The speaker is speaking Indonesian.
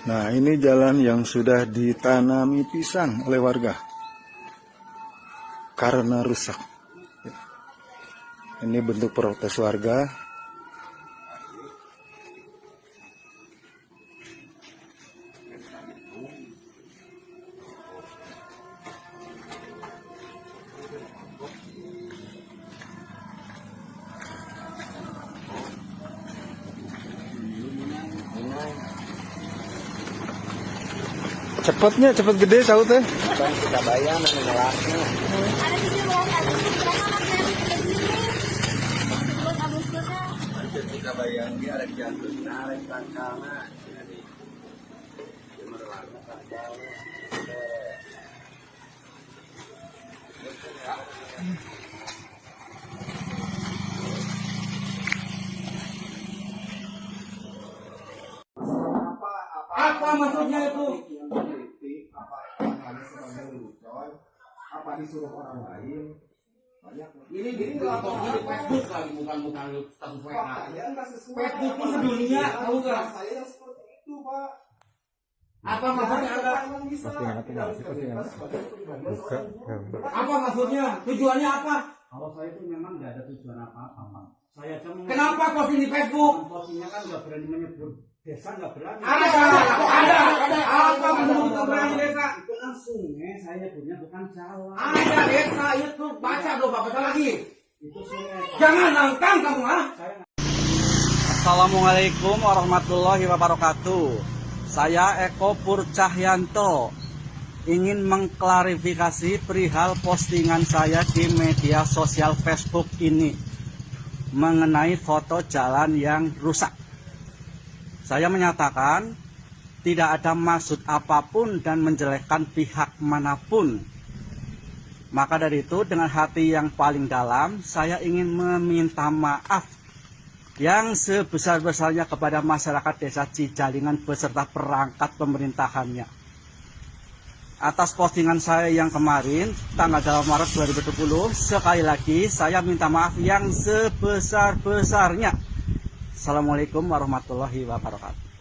Nah, ini jalan yang sudah ditanami pisang oleh warga karena rusak. Ini bentuk protes warga. Cepatnya, cepat gede tahu teh. Bang kita bayar menolaknya. Ada video mau buat Agustusnya. Kita bayar dia ada jatuh, ada tangkana. Jadi apa maksudnya itu? Apa disuruh orang lain? Banyak. Ini lapornya di Facebook lagi, bukan status WA. Ya enggak sesuai. Facebook itu sedunia, tahu nggak? Saya yang seperti itu, Pak. Apa maksudnya Anda? Apa maksudnya? Tujuannya apa? Kalau saya itu memang nggak ada tujuan apa-apa, Pak. Saya cuma Kenapa posting di Facebook? postingnya kan nggak berani menyebut desa, nggak berani. Ada. Apa menurut keberanian desa? Itu kan sungai, saya nyebutnya bukan jalan. Ada desa itu, baca dong Pak, baca lagi. Itu sungai. Jangan nangkang kamu, ha? Assalamualaikum warahmatullahi wabarakatuh. Saya Eko Purcahyanto ingin mengklarifikasi perihal postingan saya di media sosial Facebook ini mengenai foto jalan yang rusak. Saya menyatakan tidak ada maksud apapun dan menjelekkan pihak manapun. Maka dari itu dengan hati yang paling dalam saya ingin meminta maaf yang sebesar-besarnya kepada masyarakat desa Cijalingan beserta perangkat pemerintahannya. Atas postingan saya yang kemarin tanggal 8 Maret 2020, sekali lagi saya minta maaf yang sebesar-besarnya. Assalamualaikum warahmatullahi wabarakatuh.